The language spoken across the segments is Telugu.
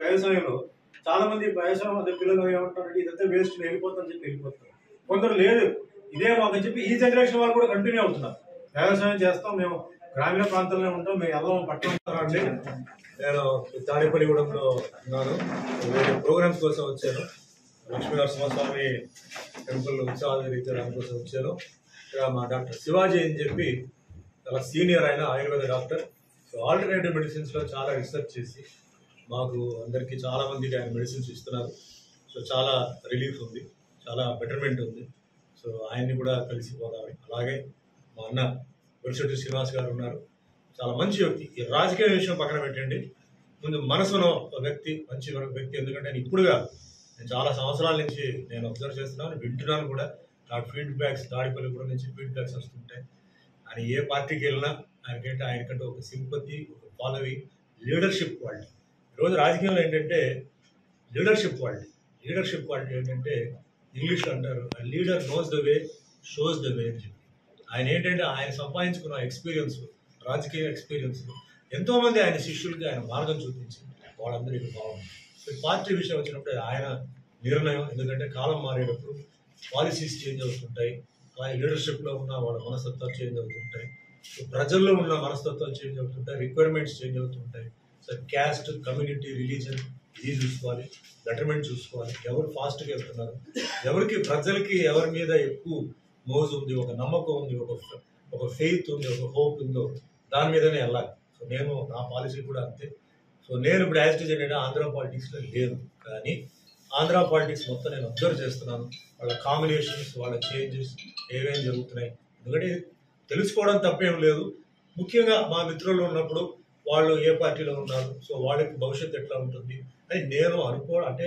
వ్యవసాయంలో చాలా మంది వ్యవసాయం అదే పిల్లలు ఏమంటారంటే ఇదంతా వేస్ట్ వెళ్ళిపోతుందని చెప్పి వెళ్ళిపోతారు. కొందరు లేదు ఇదే మాకు చెప్పి ఈ జనరేషన్ వాళ్ళు కూడా కంటిన్యూ అవుతున్నారు. వ్యవసాయం చేస్తాం, మేము గ్రామీణ ప్రాంతంలో ఉంటాం, మేము ఎల్లం పట్టణం అండి. నేను తాడేపల్లిగూడెంలో ఉన్నాను. వేరే ప్రోగ్రామ్స్ కోసం వచ్చాను. లక్ష్మీనరసింహస్వామి టెంపుల్ ఉత్సవాలు రీత్యా దానికోసం వచ్చాను. ఇక్కడ మా డాక్టర్ శివాజీ అని చెప్పి చాలా సీనియర్ అయిన ఆయుర్వేద డాక్టర్. సో ఆల్టర్నేటివ్ మెడిసిన్స్లో చాలా రీసెర్చ్ చేసి మాకు అందరికీ చాలా మందికి ఆయన మెడిసిన్స్ ఇస్తున్నారు. సో చాలా రిలీఫ్ ఉంది, చాలా బెటర్మెంట్ ఉంది. సో ఆయన్ని కూడా కలిసిపోదామని. అలాగే మా అన్న బొలిశెట్టి శ్రీనివాస్ గారు ఉన్నారు, చాలా మంచి వ్యక్తి. ఈ రాజకీయ విషయం పక్కన పెట్టండి, ముందు మనసులో ఒక వ్యక్తి, మంచి వ్యక్తి. ఎందుకంటే నేను ఇప్పుడుగా నేను చాలా సంవత్సరాల నుంచి నేను అబ్జర్వ్ చేస్తున్నాను, వింటున్నాను కూడా. నాకు ఫీడ్బ్యాక్స్ తాడిపల్లిగూడెం నుంచి ఫీడ్బ్యాక్స్ వస్తుంటాయి. ఆయన ఏ పార్టీకి వెళ్ళినా ఆయనకంటే ఒక సింపతి, ఒక ఫాలోయింగ్, లీడర్షిప్ క్వాలిటీ. ఈరోజు రాజకీయంలో ఏంటంటే లీడర్షిప్ క్వాలిటీ ఏంటంటే ఇంగ్లీష్లో అంటారు leader knows the way shows the way అని చెప్పి. ఆయన ఏంటంటే ఆయన సంపాదించుకున్న ఎక్స్పీరియన్స్, రాజకీయ ఎక్స్పీరియన్స్, ఎంతోమంది ఆయన శిష్యులకి ఆయన మార్గం చూపించి వాళ్ళందరికీ బాగుంది. సో పార్టీ విషయం వచ్చినప్పుడు ఆయన నిర్ణయం, ఎందుకంటే కాలం మారేటప్పుడు పాలసీస్ చేంజ్ అవుతుంటాయి, అలాగే లీడర్షిప్లో ఉన్న వాళ్ళ మనస్తత్వాలు చేంజ్ అవుతుంటాయి, ప్రజల్లో ఉన్న మనస్తత్వాలు చేంజ్ అవుతుంటాయి, రిక్వైర్మెంట్స్ చేంజ్ అవుతుంటాయి. సో క్యాస్ట్, కమ్యూనిటీ, రిలీజన్ ఇది చూసుకోవాలి, బెటర్మెంట్ చూసుకోవాలి. ఎవరు ఫాస్ట్గా వెళ్తున్నారు, ఎవరికి ప్రజలకి ఎవరి మీద ఎక్కువ మోజు ఉంది, ఒక నమ్మకం ఉంది, ఒక ఫెయిత్ ఉంది, ఒక హోప్ ఉందో దాని మీదనే వెళ్ళాలి. సో నేను నా పాలసీ కూడా అంతే. సో నేను ఇప్పుడు యాజ్ ఇట్ ఈజ్ ఏంటంటే ఆంధ్ర పాలిటిక్స్లో లేదు, కానీ ఆంధ్ర పాలిటిక్స్ మొత్తం నేను అబ్జర్వ్ చేస్తున్నాను. వాళ్ళ కాంబినేషన్స్, వాళ్ళ చేంజెస్ ఏమేమి జరుగుతున్నాయి. ఎందుకంటే తెలుసుకోవడం తప్పేం లేదు. ముఖ్యంగా మా మిత్రులు ఉన్నప్పుడు వాళ్ళు ఏ పార్టీలో ఉన్నారు, సో వాళ్ళకి భవిష్యత్తు ఎట్లా ఉంటుంది అని నేను అనుకోవడం, అంటే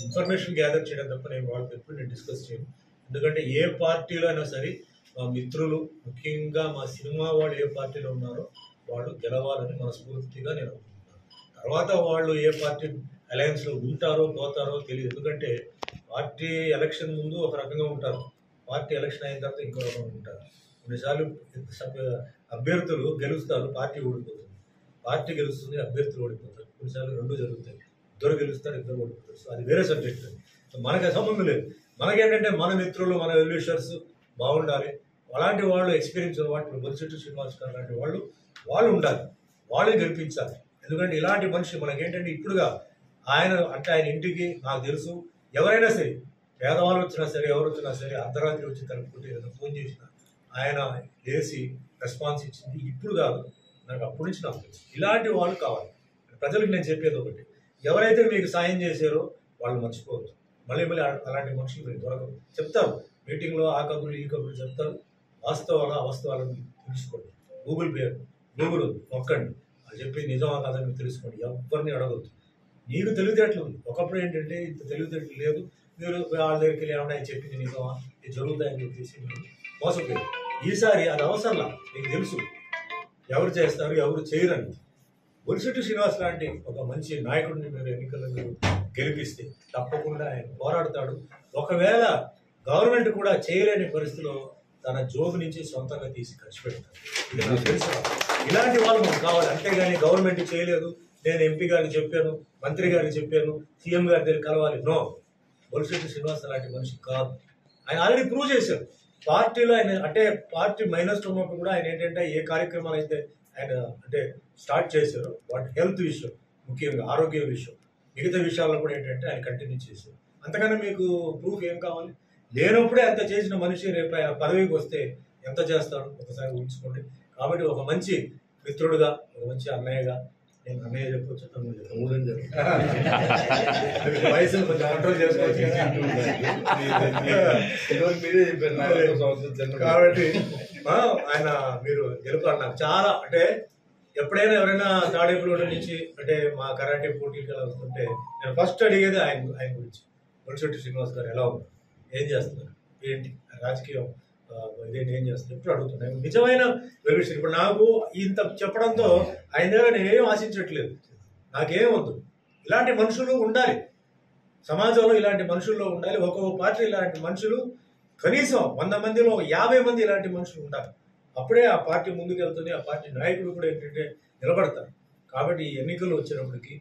ఇన్ఫర్మేషన్ గ్యాదర్ చేయడం తప్ప నేను వాళ్ళతో ఎప్పుడు నేను డిస్కస్ చేయను. ఎందుకంటే ఏ పార్టీలో అయినా సరే మా మిత్రులు, ముఖ్యంగా మా సినిమా వాళ్ళు ఏ పార్టీలో ఉన్నారో వాళ్ళు గెలవాలని మనస్ఫూర్తిగా నేను అనుకుంటున్నాను. తర్వాత వాళ్ళు ఏ పార్టీ అలయన్స్లో ఉంటారో పోతారో తెలియదు. ఎందుకంటే పార్టీ ఎలక్షన్ ముందు ఒక రకంగా ఉంటారు, పార్టీ ఎలక్షన్ అయిన తర్వాత ఇంకో రకంగా ఉంటారు. కొన్నిసార్లు అభ్యర్థులు గెలుస్తారు, పార్టీ ఓడిపోతుంది, పార్టీ గెలుస్తుంది, అభ్యర్థులు ఓడిపోతారు. కొన్నిసార్లు రెండు జరుగుతాయి, ఇద్దరు గెలుస్తారు, ఇద్దరు ఓడిపోతారు. సో అది వేరే సబ్జెక్ట్. సో మనకి సంబంధం లేదు. మనకేంటంటే మన మిత్రులు, మన వెల్విషర్స్ బాగుండాలి. అలాంటి వాళ్ళు ఎక్స్పీరియన్స్ వాటి బొలిశెట్టి శ్రీనివాస్ గారు లాంటి వాళ్ళు ఉండాలి, వాళ్ళు గెలిపించాలి. ఎందుకంటే ఇలాంటి మనిషి మనకేంటంటే ఇప్పుడుగా ఆయన అంటే ఆయన ఇంటికి నాకు తెలుసు ఎవరైనా సరే, పేదవాళ్ళు వచ్చినా సరే, ఎవరు వచ్చినా సరే, అర్ధరాత్రి వచ్చి కలుపుకుంటే ఏదైనా ఫోన్ చేసినా ఆయన చేసి రెస్పాన్స్ ఇచ్చింది ఇప్పుడు కాదు, నాకు అప్పటి నుంచి నాకు తెలుసు. ఇలాంటి వాళ్ళు కావాలి. ప్రజలకు నేను చెప్పేది ఒకటి, ఎవరైతే మీకు సాయం చేశారో వాళ్ళు మర్చిపోవద్దు. మళ్ళీ అలాంటి మనుషులు మీకు దొరకదు. చెప్తారు మీటింగ్లో ఆ కబుర్లు ఈ కబుర్లు చెప్తారు, అవాస్తవాలను తెలుసుకోండి. గూగుల్ ఉంది, నొక్కండి, అది చెప్పి నిజమా కాదని మీరు తెలుసుకోండి. ఎవరిని అడగద్దు. మీకు తెలివితేటలు ఉంది. ఒకప్పుడు ఏంటంటే ఇంత తెలివితేటలు లేదు, మీరు వాళ్ళ దగ్గరికి వెళ్ళి ఏమన్నా చెప్పింది నిజమా, ఇది జరుగుతాయని చెప్పేసి మీరు మోసపోయారు. ఈసారి అది అవసరంలా, మీకు తెలుసు ఎవరు చేస్తారు ఎవరు చేయరని. బొలిశెట్టి శ్రీనివాస్ లాంటి ఒక మంచి నాయకుడిని మీరు ఎన్నికల్లో మీరు గెలిపిస్తే తప్పకుండా ఆయన పోరాడతాడు. ఒకవేళ గవర్నమెంట్ కూడా చేయలేని పరిస్థితిలో తన జోబు నుంచి సొంతంగా తీసి ఖర్చు పెడతాడు. ఇది నాకు తెలుసు. ఇలాంటి వాళ్ళు మనకు కావాలి. అంతేగాని గవర్నమెంట్ చేయలేదు, నేను ఎంపీ గారిని చెప్పాను, మంత్రి గారిని చెప్పాను, సీఎం గారి దగ్గర కలవాలి, నో. బొలిశెట్టి శ్రీనివాస్ అలాంటి మనిషి కాదు. ఆయన ఆల్రెడీ ప్రూవ్ చేశారు. పార్టీలో ఆయన అంటే పార్టీ మైనస్ ఉన్నప్పుడు కూడా ఆయన ఏంటంటే ఏ కార్యక్రమాలు అయితే ఆయన అంటే స్టార్ట్ చేశారు, వాటి హెల్త్ విషయం, ముఖ్యంగా ఆరోగ్య విషయం, మిగతా విషయాల్లో కూడా ఏంటంటే ఆయన కంటిన్యూ చేశారు. అంతకన్నా మీకు ప్రూఫ్ ఏం కావాలి? లేనప్పుడే అంత చేసిన మనిషి రేపు ఆయన పదవికి వస్తే ఎంత చేస్తాడు ఒకసారి ఊహించుకోండి. కాబట్టి ఒక మంచి మిత్రుడుగా, ఒక మంచి అన్నయ్యగా, నేను అన్నయ్య చెప్పొచ్చు, తమ్ముడు చెప్పచ్చు, వయసును కొంచెం కంట్రోల్ చేసుకోవచ్చు కాబట్టి ఆయన మీరు గెలుపాలి. నాకు చాలా అంటే ఎప్పుడైనా ఎవరైనా తాడేపల్లిగూడెం నుంచి అంటే మా కరాటే పోటీకి ఎలా వస్తుంటే నేను ఫస్ట్ అడిగేది ఆయన గురించి. బొలిశెట్టి శ్రీనివాస్ గారు ఎలా ఉన్నారు, ఏం చేస్తున్నారు, ఏంటి రాజకీయం ఇదేంటి, ఏం చేస్తున్నారు, ఎప్పుడు అడుగుతున్నాయి. నిజమైన వెల్విషర్. ఇప్పుడు నాకు ఇంత చెప్పడంతో ఆయన దగ్గర నేనేం ఆశించట్లేదు, నాకేం వద్దు. ఇలాంటి మనుషులు ఉండాలి సమాజంలో, ఇలాంటి మనుషుల్లో ఉండాలి. ఒక్కొక్క పార్టీ ఇలాంటి మనుషులు కనీసం 100 మందిలో 50 మంది ఇలాంటి మనుషులు ఉండాలి. అప్పుడే ఆ పార్టీ ముందుకు వెళ్తుంది, ఆ పార్టీ నాయకులు కూడా ఏంటంటే నిలబడతారు. కాబట్టి ఈ ఎన్నికలు వచ్చినప్పటికీ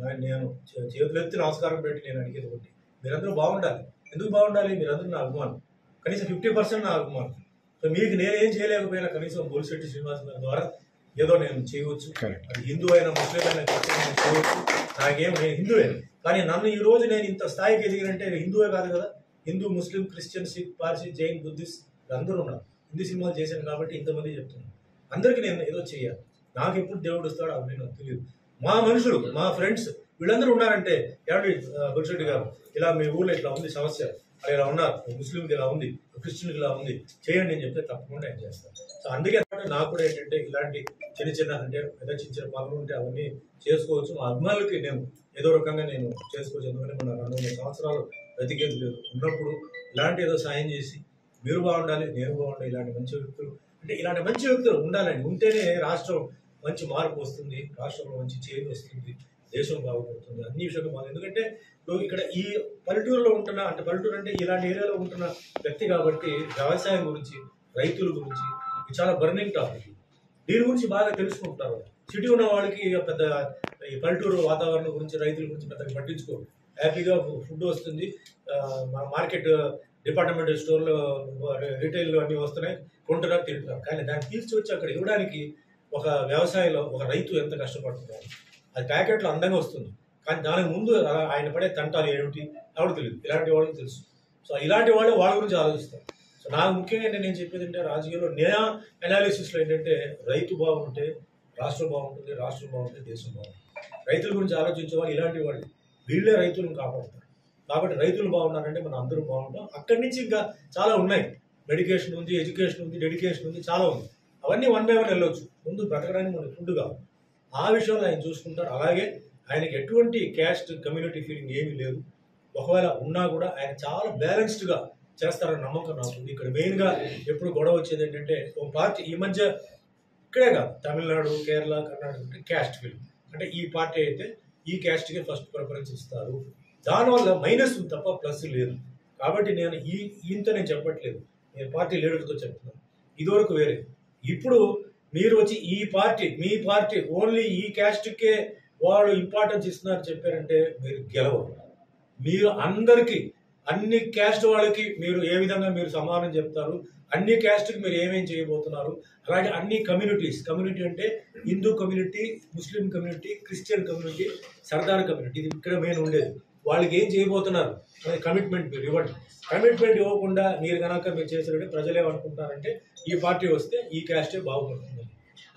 నేను చేతులు ఎత్తి నమస్కారం పెట్టి నేను అడిగేది ఒకటి, మీరందరూ బాగుండాలి. ఎందుకు బాగుండాలి? మీరందరూ నా అభిమానం, కనీసం 50% నా అభిమానం. సో మీకు నేనేం చేయలేకపోయినా కనీసం బొలిశెట్టి శ్రీనివాస్ గారి ద్వారా ఏదో నేను చేయవచ్చు. అది హిందూ అయినా ముస్లిం అయినా క్రిస్టియన్ చేయవచ్చు. నేను హిందువే, కానీ నన్ను ఈ రోజు నేను ఇంత స్థాయికి ఎదిగినంటే హిందువే కాదు కదా, Hindu, Muslim, Christian, Sikh, Parsi, Jain, Buddhist అందరూ ఉన్నారు. హిందీ సినిమాలు చేశాను కాబట్టి ఇంతమంది చెప్తున్నాను. అందరికీ నేను ఏదో చెయ్యాలి. నాకు ఎప్పుడు దేవుడు వస్తాడో అవి నాకు తెలియదు. మా మనుషులు, మా ఫ్రెండ్స్ వీళ్ళందరూ ఉన్నారంటే, ఏమండి బొలిశెట్టి గారు ఇలా మీ ఊళ్ళో ఇట్లా ఉంది సమస్య, అలా ఇలా ఉన్నారు, ముస్లింకి ఇలా ఉంది, క్రిస్టియన్కి ఇలా ఉంది, చేయండి అని చెప్తే తప్పకుండా ఆయన చేస్తాను. సో అందుకే నాకు కూడా ఏంటంటే ఇలాంటి చిన్న అంటే ఏదో చిన్న పనులు ఉంటే అవన్నీ చేసుకోవచ్చు. మా అభిమానులకి నేను ఏదో రకంగా నేను చేసుకోవచ్చు. ఎందుకంటే మన 200 సంవత్సరాలు బ్రతికేది లేదు. ఉన్నప్పుడు ఇలాంటి ఏదో సాయం చేసి మీరు బాగుండాలి, నేను బాగుండాలి, ఇలాంటి మంచి వ్యక్తులు అంటే ఇలాంటి మంచి వ్యక్తులు ఉండాలని ఉంటేనే రాష్ట్రం మంచి మార్పు వస్తుంది, రాష్ట్రంలో మంచి చేంజ్ వస్తుంది, దేశం బాగుపడుతుంది, అన్ని విషయాలు బాగుంది. ఎందుకంటే ఇక్కడ ఈ పల్లెటూరులో ఉంటున్న అంటే పల్లెటూరు అంటే ఇలాంటి ఏరియాలో ఉంటున్న వ్యక్తి కాబట్టి వ్యవసాయం గురించి, రైతుల గురించి చాలా బర్నింగ్ టాపిక్. దీని గురించి బాగా తెలుసుకుంటారు. సిటీ ఉన్న వాళ్ళకి పెద్ద ఈ పల్లెటూరు వాతావరణం గురించి, రైతుల గురించి పెద్దగా పట్టించుకోరు. హ్యాపీగా ఫుడ్ వస్తుంది, మార్కెట్ డిపార్ట్మెంటల్ స్టోర్లో రిటైల్లో అన్నీ వస్తున్నాయి, కొంటున్నారు, తింటున్నారు. కానీ దాన్ని తీసుకొచ్చి అక్కడ ఇవ్వడానికి ఒక వ్యవసాయంలో ఒక రైతు ఎంత కష్టపడుతున్నారు. అది ప్యాకెట్లో అందంగా వస్తుంది, కానీ దానికి ముందు ఆయన పడే తంటాలు ఏమిటి ఎవరు తెలియదు. ఇలాంటి వాళ్ళకి తెలుసు. సో ఇలాంటి వాళ్ళు వాళ్ళ గురించి ఆలోచిస్తారు. సో నాకు ముఖ్యంగా నేను చెప్పేది ఏంటంటే రాజకీయాల్లో నేను అనాలిసిస్లో ఏంటంటే రైతు బాగుంటే రాష్ట్రం బాగుంటుంది, రాష్ట్రం బాగుంటే దేశం బాగుంటుంది. రైతుల గురించి ఆలోచించే వాళ్ళు ఇలాంటి వాళ్ళు, వీళ్ళే రైతులను కాపాడుతారు. కాబట్టి రైతులు బాగున్నారంటే మనం అందరూ బాగుంటాం. అక్కడి నుంచి ఇంకా చాలా ఉన్నాయి. మెడికేషన్ ఉంది, ఎడ్యుకేషన్ ఉంది, డెడికేషన్ ఉంది, చాలా ఉంది. అవన్నీ 1 by 1 వెళ్ళొచ్చు. ముందు బ్రతకడానికి మనకు ఫుడ్ కావాలి. ఆ విషయంలో ఆయన చూసుకుంటారు. అలాగే ఆయనకి ఎటువంటి క్యాస్ట్ కమ్యూనిటీ ఫీలింగ్ ఏమీ లేదు. ఒకవేళ ఉన్నా కూడా ఆయన చాలా బ్యాలెన్స్డ్గా చేస్తారని నమ్మకం నాకు ఉంది. ఇక్కడ మెయిన్గా ఎప్పుడు గొడవ వచ్చేది ఏంటంటే ఒక పార్టీ ఈ మధ్య ఇక్కడే కాదు, తమిళనాడు, కేరళ, కర్ణాటక అంటే క్యాస్ట్ ఫీలింగ్ అంటే ఈ పార్టీ అయితే ఈ క్యాస్ట్కే ఫస్ట్ ప్రిఫరెన్స్ ఇస్తారు. దానివల్ల మైనస్ తప్ప ప్లస్ లేదు. కాబట్టి నేను ఈయంతో నేను చెప్పట్లేదు, నేను పార్టీ లీడర్తో చెప్తున్నాను. ఇదివరకు వేరే. ఇప్పుడు మీరు వచ్చి ఈ పార్టీ మీ పార్టీ ఓన్లీ ఈ క్యాస్ట్కే వాళ్ళు ఇంపార్టెన్స్ ఇస్తున్నారని చెప్పారంటే మీరు గెలవరు. మీరు అందరికీ అన్ని క్యాస్ట్ వాళ్ళకి మీరు ఏ విధంగా మీరు సమానం చెప్తారు, అన్ని క్యాస్ట్కి మీరు ఏమేం చేయబోతున్నారు, అలాగే అన్ని కమ్యూనిటీ అంటే Hindu community, Muslim community, Christian community, Sardar community, ఇది ఇక్కడ మెయిన్ ఉండేది. వాళ్ళకి ఏం చేయబోతున్నారు అనే కమిట్మెంట్ మీరు ఇవ్వండి. కమిట్మెంట్ ఇవ్వకుండా మీరు కనుక మీరు చేసినట్టు ప్రజలు ఏమనుకుంటారంటే ఈ పార్టీ వస్తే ఈ క్యాస్టే బాగుపడుతుంది.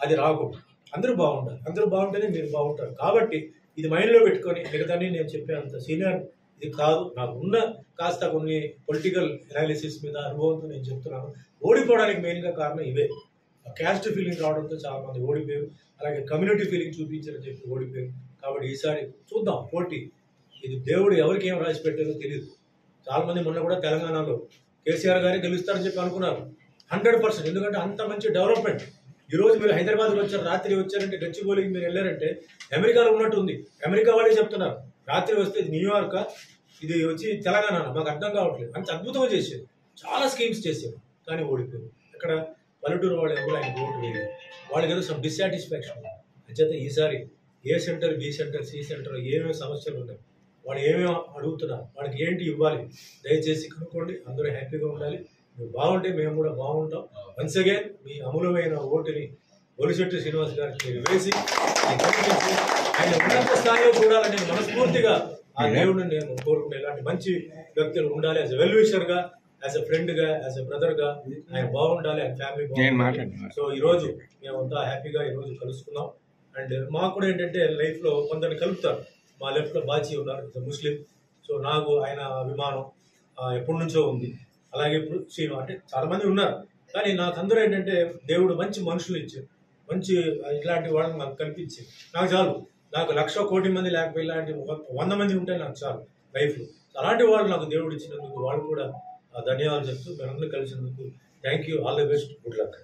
అది రాకూడదు. అందరూ బాగుండాలి, అందరూ బాగుంటేనే మీరు బాగుంటారు. కాబట్టి ఇది మైండ్లో పెట్టుకొని మిగతాని నేను చెప్పేంత సీనియర్ ఇది కాదు. నాకు ఉన్న కాస్త కొన్ని పొలిటికల్ అనాలిసిస్ మీద అనుభవంతో నేను చెప్తున్నాను. ఓడిపోవడానికి మెయిన్గా కారణం ఇవే. క్యాస్ట్ ఫీలింగ్ రావడంతో చాలా మంది ఓడిపోయారు. అలాగే కమ్యూనిటీ ఫీలింగ్ చూపించారని చెప్పి ఓడిపోయారు. కాబట్టి ఈసారి చూద్దాం పోటీ. ఇది దేవుడు ఎవరికి ఏం రాసి పెట్టారో తెలియదు. చాలా మంది మొన్న కూడా తెలంగాణలో కేసీఆర్ గారే గెలుస్తారని చెప్పి అనుకున్నారు. 100%. ఎందుకంటే అంత మంచి డెవలప్మెంట్. ఈరోజు మీరు హైదరాబాద్కి వచ్చారు, రాత్రి వచ్చారంటే గచ్చిబౌలికి మీరు వెళ్ళారంటే అమెరికాలో ఉన్నట్టు ఉంది. అమెరికా వాళ్ళే చెప్తున్నారు రాత్రి వస్తే ఇది న్యూయార్క్, ఇది వచ్చి తెలంగాణ, మాకు అర్థం కావట్లేదు. అంత అద్భుతంగా చేశారు, చాలా స్కీమ్స్ చేశారు. కానీ ఓడిపోయారు. ఇక్కడ పల్లెటూరు వాళ్ళు ఎవరు ఆయన ఓటు వేయలేదు. వాళ్ళకి ఏదో సమ్ డిస్సాటిస్ఫాక్షన్. అంచేత ఈసారి A centre, B centre, C centre ఏమేమి సమస్యలు ఉన్నాయి, వాళ్ళు ఏమేమి అడుగుతున్నారు, వాళ్ళకి ఏంటి ఇవ్వాలి, దయచేసి కనుక్కోండి. అందరూ హ్యాపీగా ఉండాలి. మీరు బాగుంటే మేము కూడా బాగుంటాం. వన్స్ అగైన్ మీ అమూలమైన ఓటుని బొలిశెట్టి శ్రీనివాస్ గారికి మీరు వేసి ఆయన ఉన్నత స్థాయిలో చూడాలని మనస్ఫూర్తిగా ఆ దేవుడిని నేను కోరుకునే. ఇలాంటి మంచి వ్యక్తులు ఉండాలి. యాజ్ ఎ వెల్ విషర్గా, యాజ్ ఎ ఫ్రెండ్గా, యాజ్ ఎ బ్రదర్గా ఆయన బాగుండాలి, ఆయన ఫ్యామిలీ బాగుండాలి. సో ఈరోజు మేమంతా హ్యాపీగా ఈరోజు కలుసుకున్నాం. అండ్ మాకు కూడా ఏంటంటే లైఫ్లో కొందరిని కలుపుతారు. మా లెఫ్ట్లో బాచి ఉన్నారు, ముస్లిం. సో నాకు ఆయన అభిమానం ఎప్పటి నుంచో ఉంది. అలాగే ఇప్పుడు శ్రీను అంటే చాలామంది ఉన్నారు. కానీ నాకు అందరూ ఏంటంటే దేవుడు మంచి మనుషులు ఇచ్చారు, మంచి ఇలాంటి వాళ్ళని నాకు కనిపించి నాకు చాలు. నాకు 1,00,000 కోటి మంది లేకపోతే ఇలాంటి 100 మంది ఉంటే నాకు చాలు లైఫ్లో. అలాంటి వాళ్ళు నాకు దేవుడు ఇచ్చినందుకు వాళ్ళు కూడా ధన్యవాదాలు చెప్తూ మీరందరూ కలిసినందుకు thank you. All the best, good luck.